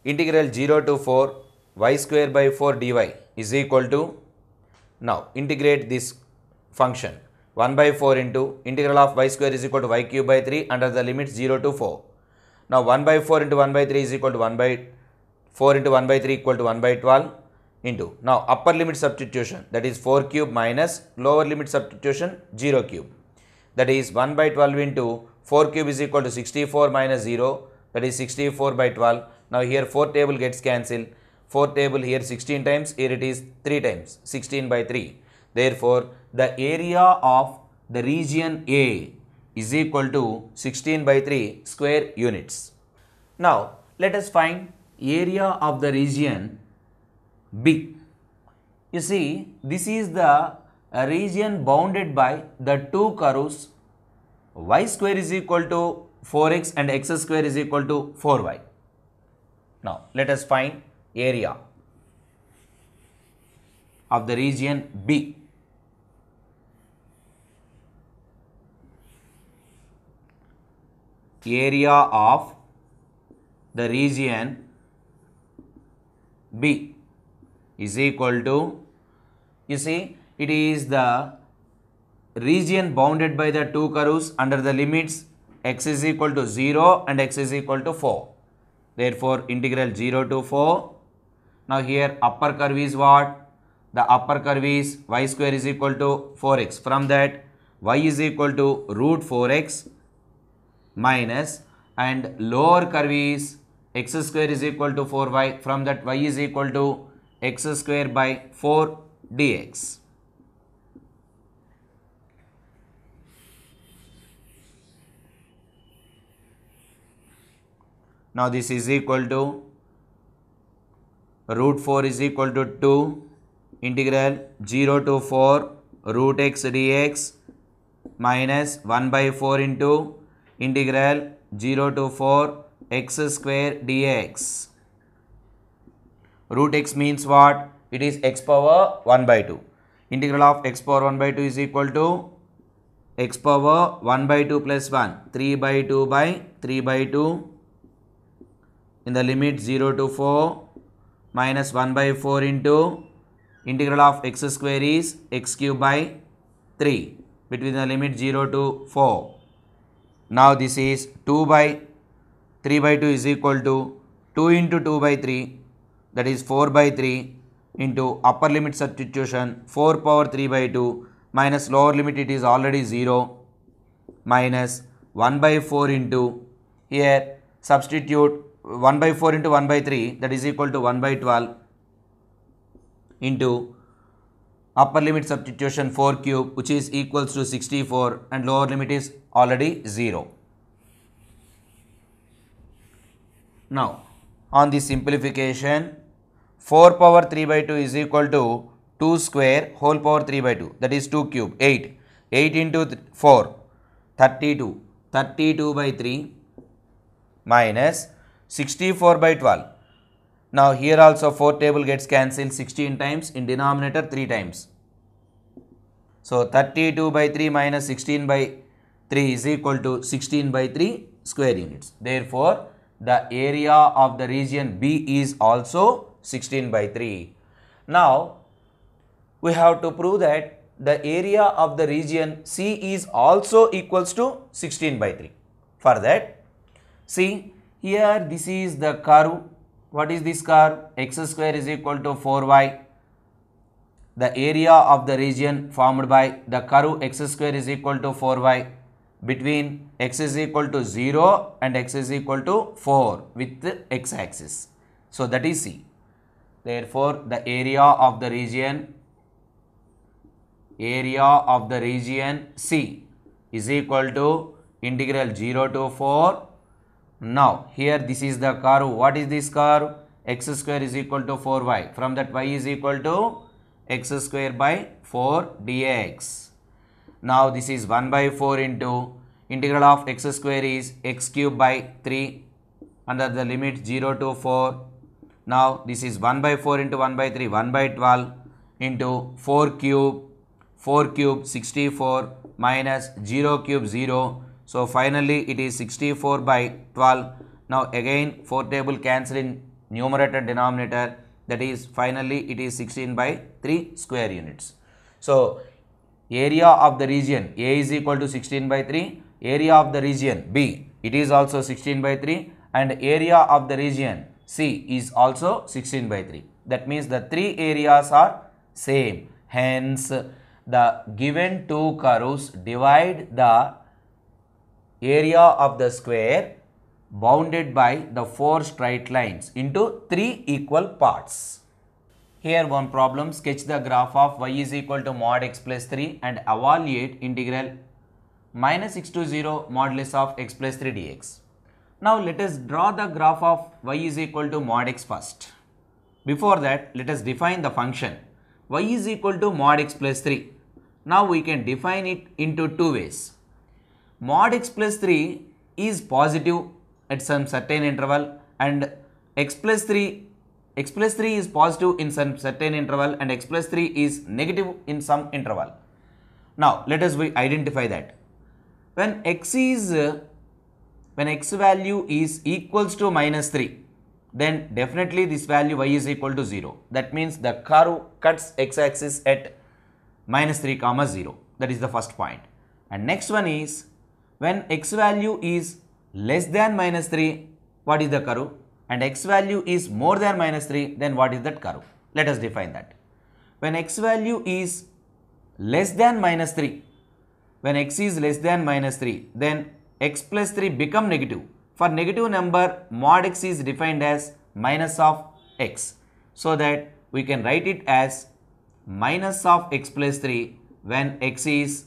integral 0 to 4 y square by 4 dy is equal to, now integrate this function 1 by 4 into integral of y square is equal to y cube by 3 under the limits 0 to 4. Now 1 by 4 into 1 by 3 is equal to 1 by 4 into 1 by 3 equal to 1 by 12 into, now upper limit substitution, that is 4 cube minus lower limit substitution 0 cube, that is 1 by 12 into 4 cube is equal to 64 minus 0, that is 64 by 12. Now here 4 table gets cancelled, 4 table here 16 times, here it is 3 times, 16 by 3. Therefore, the area of the region A is equal to 16 by 3 square units. Now, let us find area of the region B. You see, this is the region bounded by the two curves y square is equal to 4x and x square is equal to 4y. Now, let us find area of the region B. Area of the region B is equal to, you see, it is the region bounded by the two curves under the limits x is equal to 0 and x is equal to 4. Therefore, integral 0 to 4. Now here upper curve is what? The upper curve is y square is equal to 4x. From that, y is equal to root 4x minus, and lower curve is x square is equal to 4y. From that, y is equal to x square by 4 dx. Now this is equal to root 4 is equal to 2 integral 0 to 4 root x dx minus 1 by 4 into integral 0 to 4 x square dx. Root x means what? It is x power 1 by 2. Integral of x power 1 by 2 is equal to x power 1 by 2 plus 1, 3 by 2 by 3 by 2 in the limit 0 to 4 minus 1 by 4 into integral of x square is x cube by 3 between the limit 0 to 4. Now this is 2 by 3 by 2 is equal to 2 into 2 by 3, that is 4 by 3 into upper limit substitution 4 power 3 by 2 minus lower limit, it is already 0, minus 1 by 4 into, here substitute 1 by 4 into 1 by 3, that is equal to 1 by 12 into upper limit substitution 4 cube, which is equals to 64, and lower limit is already 0. Now, on the simplification, 4 power 3 by 2 is equal to 2 square whole power 3 by 2, that is 2 cube, 8. 8 into 4, 32. 32 by 3 minus 64 by 12. Now here also 4 table gets cancelled 16 times, in denominator 3 times. So 32 by 3 minus 16 by 3 is equal to 16 by 3 square units. Therefore, the area of the region B is also 16 by 3. Now, we have to prove that the area of the region C is also equals to 16 by 3. For that, see, here this is the curve. What is this curve? X square is equal to 4y. The area of the region formed by the curve x square is equal to 4y between x is equal to 0 and x is equal to 4 with the x axis. So that is C. Therefore, the area of the region C is equal to integral 0 to 4. Now, here this is the curve. What is this curve? X square is equal to 4y. From that, y is equal to x square by 4 dx. Now, this is 1 by 4 into integral of x square is x cube by 3 under the limit 0 to 4. Now, this is 1 by 4 into 1 by 3, 1 by 12 into 4 cube 64 minus 0 cube 0. So, finally, it is 64 by 12. Now, again 4 table cancel in numerator denominator, that is finally it is 16 by 3 square units. So area of the region A is equal to 16 by 3, area of the region B, it is also 16 by 3, and area of the region C is also 16 by 3. That means the three areas are same. Hence, the given two curves divide the area of the square bounded by the four straight lines into three equal parts. Here one problem, sketch the graph of y is equal to mod x plus 3 and evaluate integral minus 6 to 0 modulus of x plus 3 dx. Now let us draw the graph of y is equal to mod x first. Before that, let us define the function y is equal to mod x plus 3. Now we can define it into two ways. Mod x plus 3 is positive at some certain interval and x plus 3 is positive in some certain interval and x plus 3 is negative in some interval. Now let us identify that. When x value is equals to minus 3, then definitely this value y is equal to 0. That means the curve cuts x-axis at minus 3 comma 0. That is the first point. And next one is when x value is less than minus 3, what is the curve? And x value is more than minus 3, then what is that curve? Let us define that. When x value is less than minus 3, when x is less than minus 3, then x plus 3 become negative. For negative number, mod x is defined as minus of x. So that we can write it as minus of x plus 3 when x is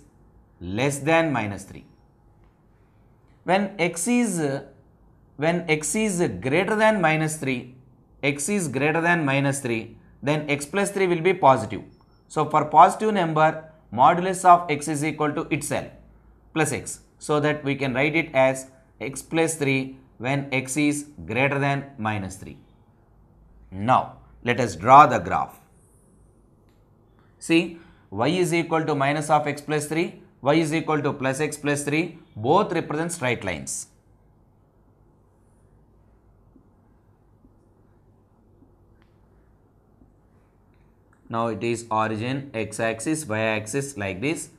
less than minus 3. When x is greater than minus 3, then x plus 3 will be positive. So for positive number, modulus of x is equal to itself plus x. So that we can write it as x plus 3 when x is greater than minus 3. Now let us draw the graph. See, y is equal to minus of x plus 3, y is equal to plus x plus 3, both represent straight lines. Now it is origin, x-axis, y-axis like this.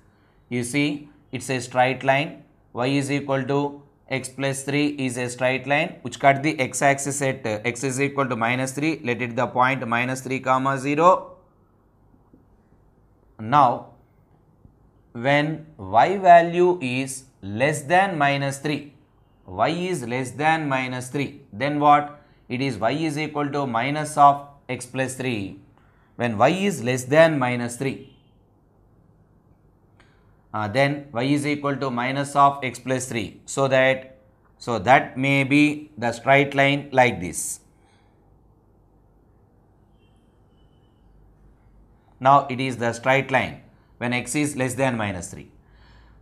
You see, it's a straight line. Y is equal to x plus 3 is a straight line which cut the x-axis at x is equal to minus 3. Let it the point minus 3 comma 0. Now, when y value is less than minus 3, then what? It is y is equal to minus of x plus 3. When y is less than minus 3, then y is equal to minus of x plus 3. So that may be the straight line like this. Now it is the straight line when x is less than minus 3.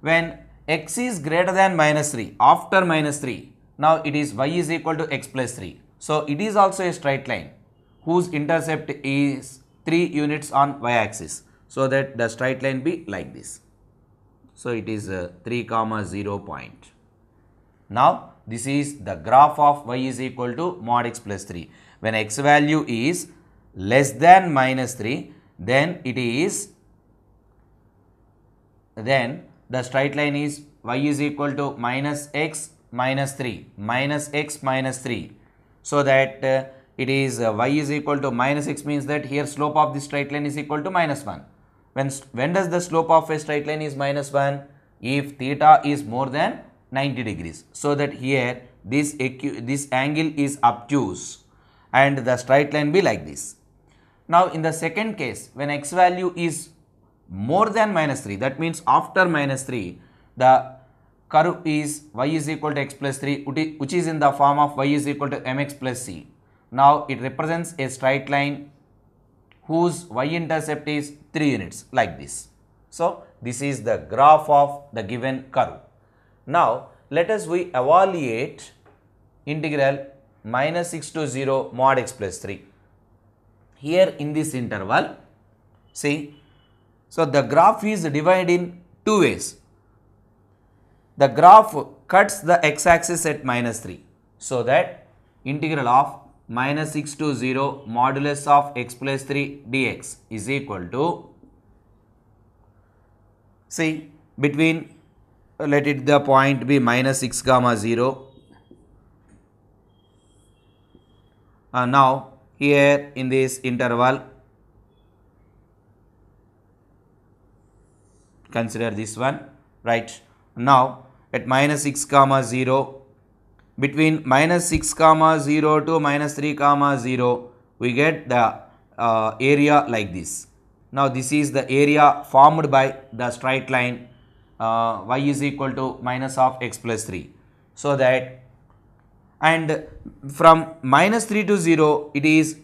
When x is greater than minus 3, after minus 3, now it is y is equal to x plus 3. So it is also a straight line whose intercept is 3 units on y-axis. So that the straight line be like this. So it is 3 comma 0 point. Now this is the graph of y is equal to mod x plus 3. When x value is less than minus 3, then the straight line is y is equal to minus x minus 3, minus x minus 3. So that it is y is equal to minus x means that here slope of this straight line is equal to minus 1. When does the slope of a straight line is minus 1? If theta is more than 90 degrees. So that here this angle is obtuse and the straight line be like this. Now in the second case, when x value is more than minus 3, that means after minus 3, the curve is y is equal to x plus 3, which is in the form of y is equal to mx plus c. Now it represents a straight line whose y-intercept is 3 units like this. So this is the graph of the given curve. Now let us evaluate integral minus 6 to 0 mod x plus 3. Here in this interval, see, so the graph is divided in two ways. The graph cuts the x-axis at minus 3. So that integral of minus 6 to 0 modulus of x plus 3 dx is equal to, see, between, let it the point be minus 6 comma 0. Now here in this interval, consider this one, right? Now at minus 6 comma 0, between minus 6 comma 0 to minus 3 comma 0, we get the area like this. Now this is the area formed by the straight line y is equal to minus of x plus 3. So that, and from minus 3 to 0, it is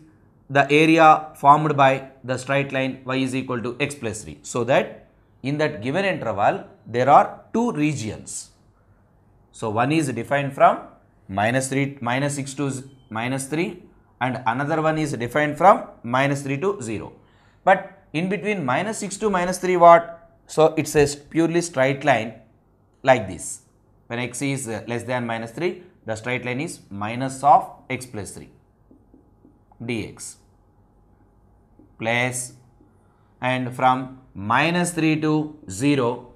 the area formed by the straight line y is equal to x plus 3. So that in that given interval, there are two regions. So one is defined from minus 6 to minus 3, and another one is defined from minus 3 to 0. But in between minus 6 to minus 3 what? So it's a purely straight line like this. When x is less than minus 3, the straight line is minus of x plus 3 dx plus, and from minus 3 to 0,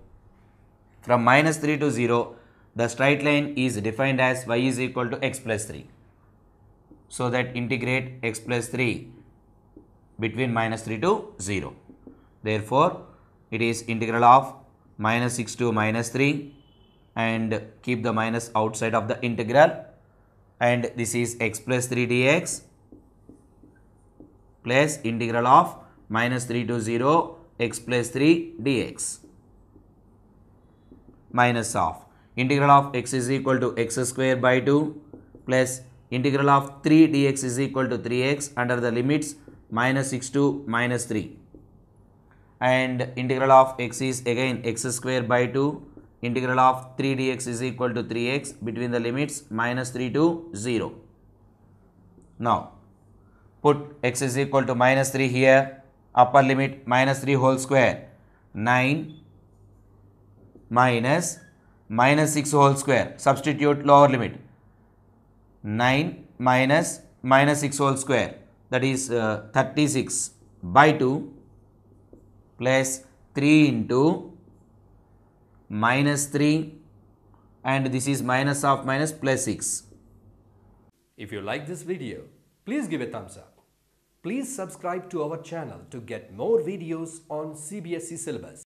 the straight line is defined as y is equal to x plus 3. So that integrate x plus 3 between minus 3 to 0. Therefore, it is integral of minus 6 to minus 3, and keep the minus outside of the integral, and this is x plus 3 dx plus integral of minus 3 to 0 x plus 3 dx minus of integral of x is equal to x square by 2 plus integral of 3 dx is equal to 3x under the limits minus 6 to minus 3, and integral of x is again x square by 2, integral of 3 dx is equal to 3x between the limits minus 3 to 0. Now put x is equal to minus 3 here, upper limit minus 3 whole square, 9 minus minus 6 whole square, substitute lower limit, 9 minus minus 6 whole square, that is 36 by 2 plus 3 into minus 3, and this is minus of minus plus 6. If you like this video, please give a thumbs up. Please subscribe to our channel to get more videos on CBSE syllabus.